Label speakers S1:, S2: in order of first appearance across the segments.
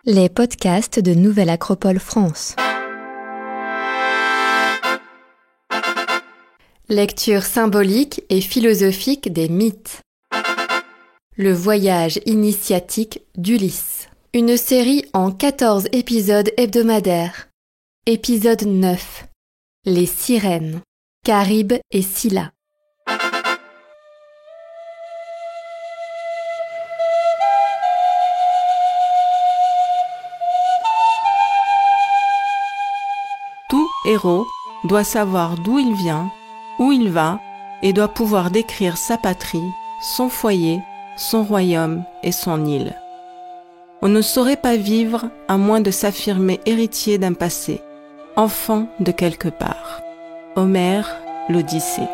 S1: Les podcasts de Nouvelle Acropole France. Lecture symbolique et philosophique des mythes. Le voyage initiatique d'Ulysse. Une série en 14 épisodes hebdomadaires. Épisode 9. Les sirènes. Charibe et Scylla.
S2: Tout héros doit savoir d'où il vient, où il va, et doit pouvoir décrire sa patrie, son foyer, son royaume et son île. On ne saurait pas vivre à moins de s'affirmer héritier d'un passé, enfant de quelque part. Homère, l'Odyssée.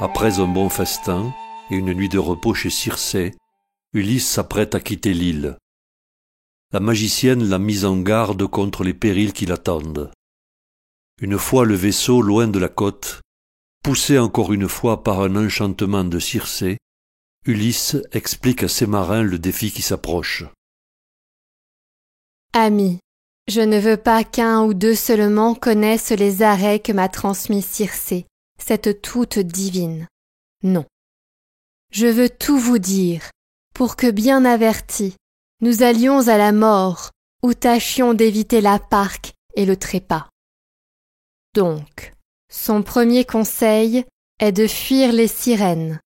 S3: Après un bon festin et une nuit de repos chez Circé, Ulysse s'apprête à quitter l'île. La magicienne l'a mise en garde contre les périls qui l'attendent. Une fois le vaisseau loin de la côte, poussé encore une fois par un enchantement de Circé, Ulysse explique à ses marins le défi qui s'approche.
S1: Amis, je ne veux pas qu'un ou deux seulement connaissent les arrêts que m'a transmis Circé, cette toute divine. Non. Je veux tout vous dire, pour que bien avertis, nous allions à la mort, ou tâchions d'éviter la parque et le trépas. Donc, son premier conseil est de fuir les sirènes,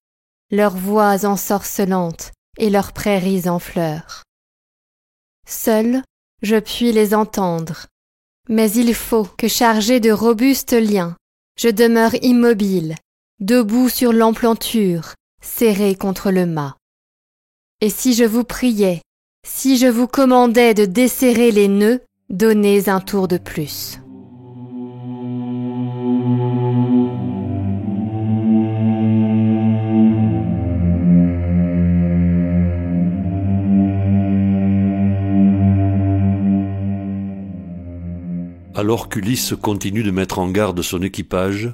S1: leurs voix ensorcelantes et leurs prairies en fleurs. Seul, je puis les entendre, mais il faut que chargé de robustes liens, je demeure immobile, debout sur l'emplanture, serré contre le mât. Et si je vous priais, si je vous commandais de desserrer les nœuds, donnez un tour de plus.
S3: Alors qu'Ulysse continue de mettre en garde son équipage,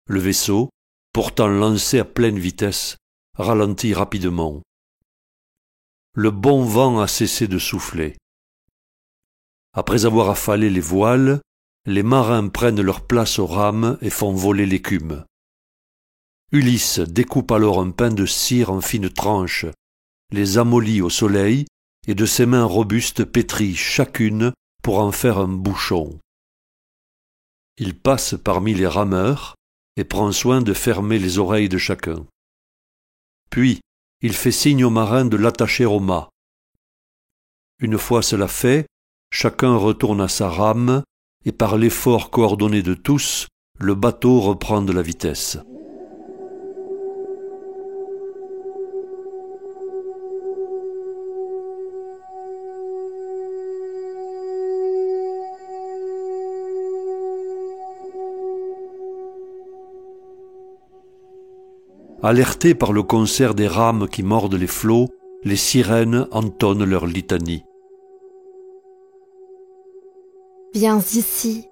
S3: le vaisseau, pourtant lancé à pleine vitesse, ralentit rapidement. Le bon vent a cessé de souffler. Après avoir affalé les voiles, les marins prennent leur place aux rames et font voler l'écume. Ulysse découpe alors un pain de cire en fines tranches, les amollit au soleil et de ses mains robustes pétrit chacune pour en faire un bouchon. Il passe parmi les rameurs et prend soin de fermer les oreilles de chacun. Puis, il fait signe aux marins de l'attacher au mât. Une fois cela fait, chacun retourne à sa rame et par l'effort coordonné de tous, le bateau reprend de la vitesse. Alertés par le concert des rames qui mordent les flots, les sirènes entonnent leur litanie.
S1: Viens ici,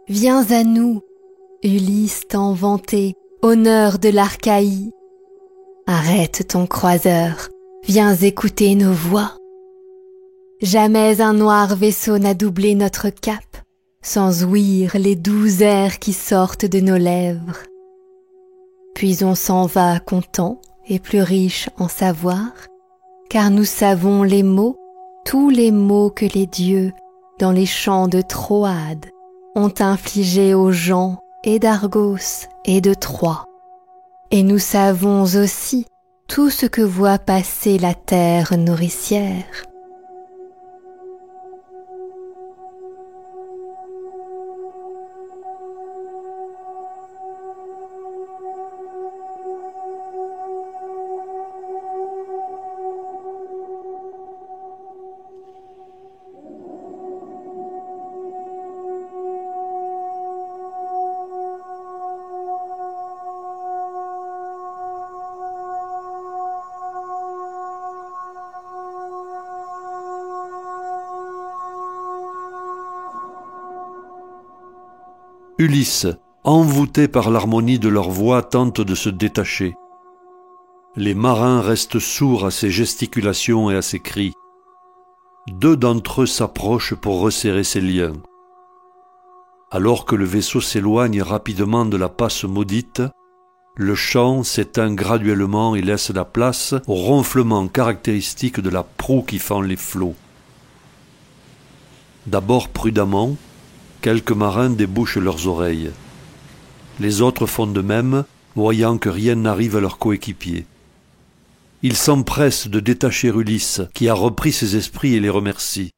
S1: viens à nous, Ulysse tant vanté, honneur de l'Archaïe. Arrête ton croiseur, viens écouter nos voix. Jamais un noir vaisseau n'a doublé notre cap, sans ouïr les doux airs qui sortent de nos lèvres. Puis on s'en va content et plus riche en savoir, car nous savons les mots, tous les mots que les dieux, dans les champs de Troade, ont infligés aux gens et d'Argos et de Troie. Et nous savons aussi tout ce que voit passer la terre nourricière.
S3: Ulysse, envoûtés par l'harmonie de leur voix, tentent de se détacher. Les marins restent sourds à ses gesticulations et à ses cris. 2 d'entre eux s'approchent pour resserrer ses liens. Alors que le vaisseau s'éloigne rapidement de la passe maudite, le chant s'éteint graduellement et laisse la place au ronflement caractéristique de la proue qui fend les flots. D'abord prudemment, quelques marins débouchent leurs oreilles. Les autres font de même, voyant que rien n'arrive à leurs coéquipiers. Ils s'empressent de détacher Ulysse, qui a repris ses esprits et les remercie.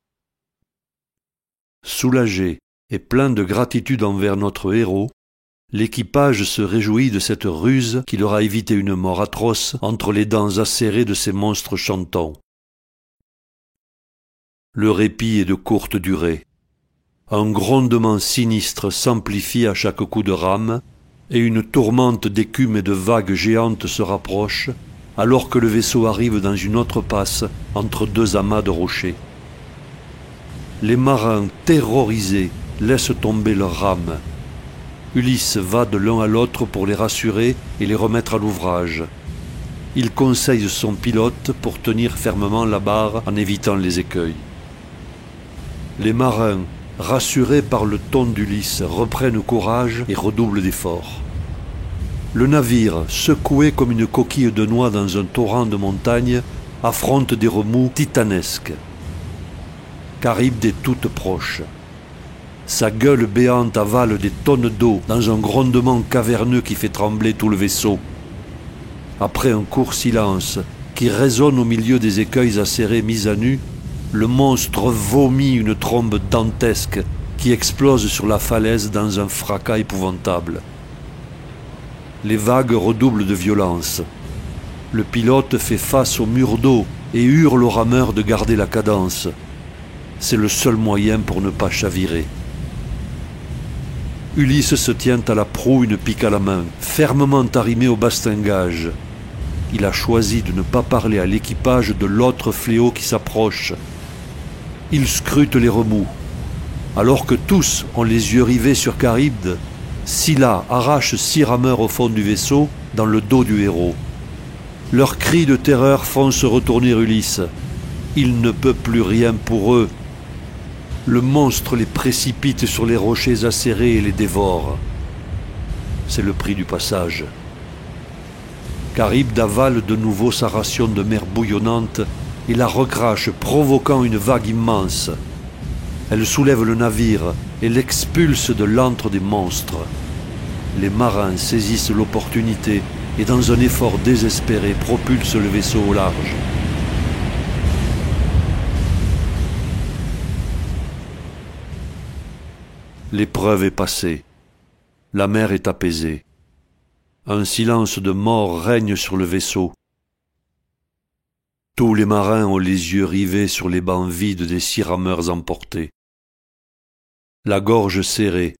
S3: Soulagé et plein de gratitude envers notre héros, l'équipage se réjouit de cette ruse qui leur a évité une mort atroce entre les dents acérées de ces monstres chantants. Le répit est de courte durée. Un grondement sinistre s'amplifie à chaque coup de rame, et une tourmente d'écume et de vagues géantes se rapproche, alors que le vaisseau arrive dans une autre passe entre 2 amas de rochers. Les marins, terrorisés, laissent tomber leurs rames. Ulysse va de l'un à l'autre pour les rassurer et les remettre à l'ouvrage. Il conseille son pilote pour tenir fermement la barre en évitant les écueils. Les marins, rassurés par le ton d'Ulysse, reprennent courage et redoublent d'efforts. Le navire, secoué comme une coquille de noix dans un torrent de montagne, affronte des remous titanesques. Charybde est toute proche. Sa gueule béante avale des tonnes d'eau dans un grondement caverneux qui fait trembler tout le vaisseau. Après un court silence qui résonne au milieu des écueils acérés mis à nu, le monstre vomit une trombe dantesque qui explose sur la falaise dans un fracas épouvantable. Les vagues redoublent de violence. Le pilote fait face au mur d'eau et hurle aux rameurs de garder la cadence. C'est le seul moyen pour ne pas chavirer. Ulysse se tient à la proue, une pique à la main, fermement arrimé au bastingage. Il a choisi de ne pas parler à l'équipage de l'autre fléau qui s'approche. Il scrute les remous. Alors que tous ont les yeux rivés sur Charybde, Scylla arrache 6 rameurs au fond du vaisseau, dans le dos du héros. Leurs cris de terreur font se retourner Ulysse. Il ne peut plus rien pour eux. Le monstre les précipite sur les rochers acérés et les dévore. C'est le prix du passage. Charybde avale de nouveau sa ration de mer bouillonnante et la recrache, provoquant une vague immense. Elle soulève le navire et l'expulse de l'antre des monstres. Les marins saisissent l'opportunité et dans un effort désespéré propulsent le vaisseau au large. L'épreuve est passée. La mer est apaisée. Un silence de mort règne sur le vaisseau. Tous les marins ont les yeux rivés sur les bancs vides des 6 rameurs emportés. La gorge serrée,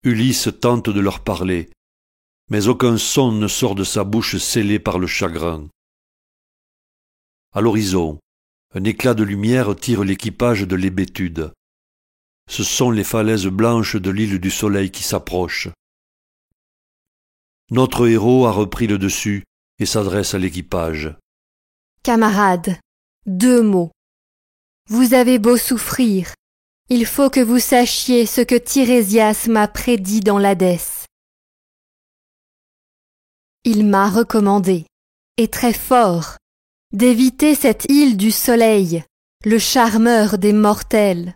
S3: Ulysse tente de leur parler, mais aucun son ne sort de sa bouche scellée par le chagrin. À l'horizon, un éclat de lumière tire l'équipage de l'hébétude. Ce sont les falaises blanches de l'île du Soleil qui s'approchent. Notre héros a repris le dessus et s'adresse à l'équipage.
S1: Camarades, 2 mots. Vous avez beau souffrir, il faut que vous sachiez ce que Tirésias m'a prédit dans l'Hadès. Il m'a recommandé, et très fort, d'éviter cette île du Soleil, le charmeur des mortels.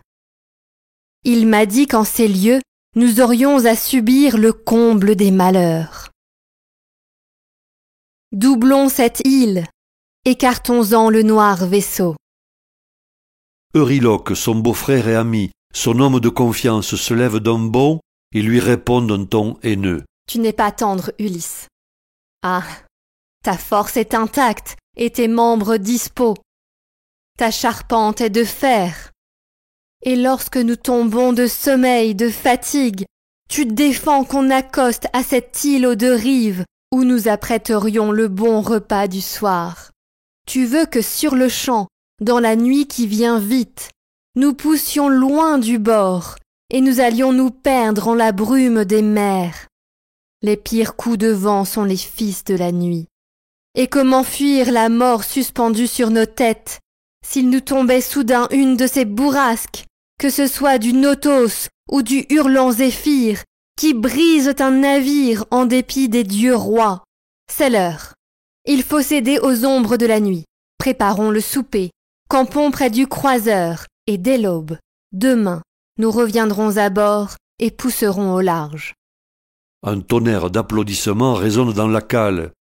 S1: Il m'a dit qu'en ces lieux, nous aurions à subir le comble des malheurs. Doublons cette île, écartons-en le noir vaisseau.
S3: Euryloque, son beau-frère et ami, son homme de confiance, se lève d'un bond et lui répond d'un ton haineux.
S1: Tu n'es pas tendre, Ulysse. Ah, ta force est intacte et tes membres dispos. Ta charpente est de fer. Et lorsque nous tombons de sommeil, de fatigue, tu défends qu'on accoste à cette île aux 2 rives où nous apprêterions le bon repas du soir. Tu veux que sur le champ, dans la nuit qui vient vite, nous poussions loin du bord et nous allions nous perdre en la brume des mers. Les pires coups de vent sont les fils de la nuit. Et comment fuir la mort suspendue sur nos têtes, s'il nous tombait soudain une de ces bourrasques, que ce soit du Notos ou du hurlant Zéphyr, qui brisent un navire en dépit des dieux rois. C'est l'heure. Il faut céder aux ombres de la nuit. Préparons le souper, campons près du croiseur, et dès l'aube, demain, nous reviendrons à bord et pousserons au large.
S3: Un tonnerre d'applaudissements résonne dans la cale.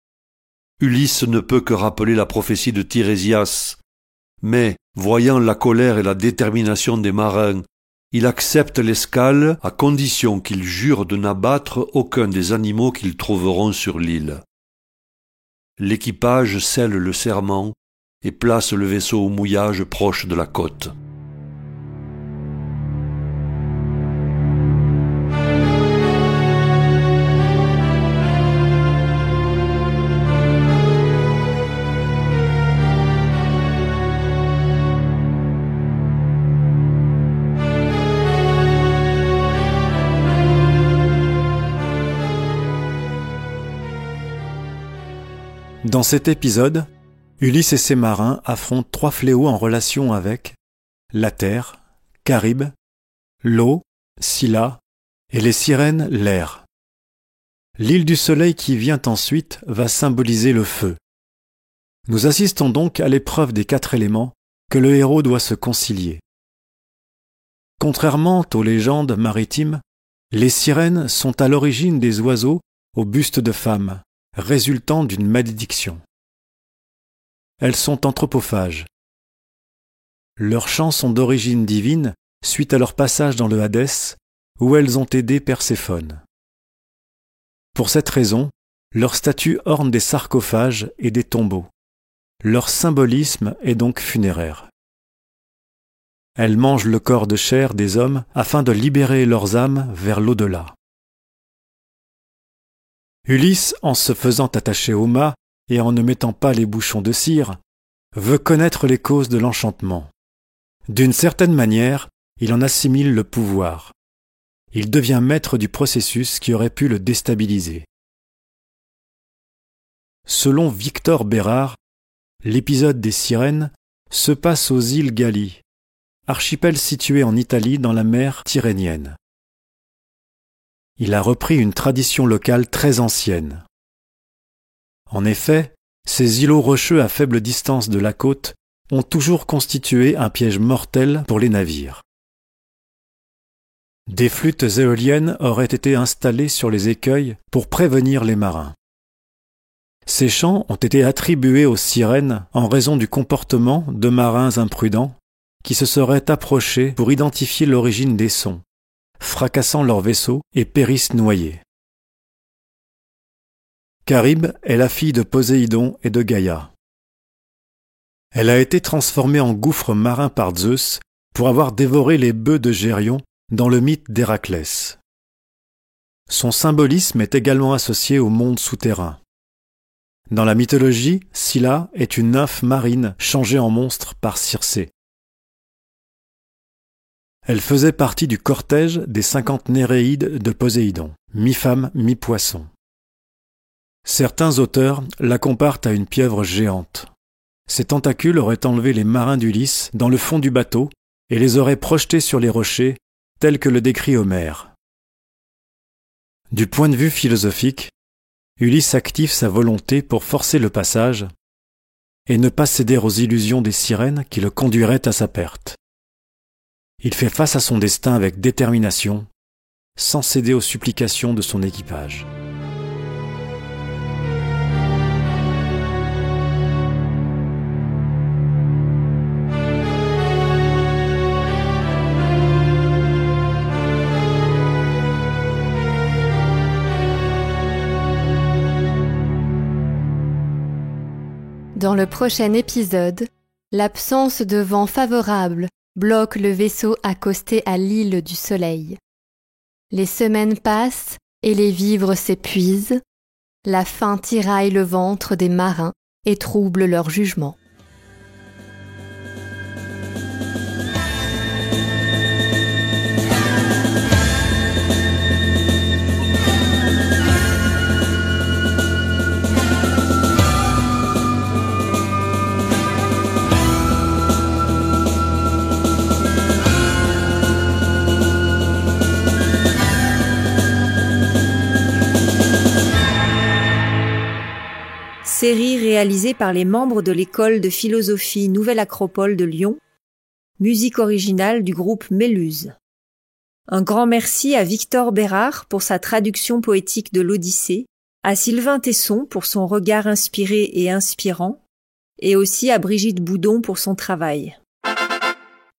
S3: Ulysse ne peut que rappeler la prophétie de Tirésias. Mais, voyant la colère et la détermination des marins, il accepte l'escale à condition qu'ils jurent de n'abattre aucun des animaux qu'ils trouveront sur l'île. L'équipage scelle le serment et place le vaisseau au mouillage proche de la côte.
S4: Dans cet épisode, Ulysse et ses marins affrontent 3 fléaux en relation avec la terre, Charibe, l'eau, Scylla, et les sirènes, l'air. L'île du soleil qui vient ensuite va symboliser le feu. Nous assistons donc à l'épreuve des 4 éléments que le héros doit se concilier. Contrairement aux légendes maritimes, les sirènes sont à l'origine des oiseaux au buste de femme, résultant d'une malédiction. Elles sont anthropophages. Leurs chants sont d'origine divine suite à leur passage dans le Hadès, où elles ont aidé Perséphone. Pour cette raison, leurs statues ornent des sarcophages et des tombeaux. Leur symbolisme est donc funéraire. Elles mangent le corps de chair des hommes afin de libérer leurs âmes vers l'au-delà. Ulysse, en se faisant attacher au mât et en ne mettant pas les bouchons de cire, veut connaître les causes de l'enchantement. D'une certaine manière, il en assimile le pouvoir. Il devient maître du processus qui aurait pu le déstabiliser. Selon Victor Bérard, l'épisode des sirènes se passe aux îles Galli, archipel situé en Italie dans la mer Tyrrhénienne. Il a repris une tradition locale très ancienne. En effet, ces îlots rocheux à faible distance de la côte ont toujours constitué un piège mortel pour les navires. Des flûtes éoliennes auraient été installées sur les écueils pour prévenir les marins. Ces chants ont été attribués aux sirènes en raison du comportement de marins imprudents qui se seraient approchés pour identifier l'origine des sons, fracassant leurs vaisseaux et périssent noyés. Charibe est la fille de Poséidon et de Gaïa. Elle a été transformée en gouffre marin par Zeus pour avoir dévoré les bœufs de Gérion dans le mythe d'Héraclès. Son symbolisme est également associé au monde souterrain. Dans la mythologie, Scylla est une nymphe marine changée en monstre par Circé. Elle faisait partie du cortège des 50 Néréides de Poséidon, mi-femme, mi-poisson. Certains auteurs la comparent à une pieuvre géante. Ses tentacules auraient enlevé les marins d'Ulysse dans le fond du bateau et les auraient projetés sur les rochers, tels que le décrit Homère. Du point de vue philosophique, Ulysse active sa volonté pour forcer le passage et ne pas céder aux illusions des sirènes qui le conduiraient à sa perte. Il fait face à son destin avec détermination, sans céder aux supplications de son équipage.
S1: Dans le prochain épisode, l'absence de vent favorable bloque le vaisseau accosté à l'île du Soleil. Les semaines passent et les vivres s'épuisent. La faim tiraille le ventre des marins et trouble leur jugement.
S5: série réalisée par les membres de l'école de philosophie Nouvelle Acropole de Lyon, musique originale du groupe Méluse. Un grand merci à Victor Bérard pour sa traduction poétique de l'Odyssée, à Sylvain Tesson pour son regard inspiré et inspirant, et aussi à Brigitte Boudon pour son travail.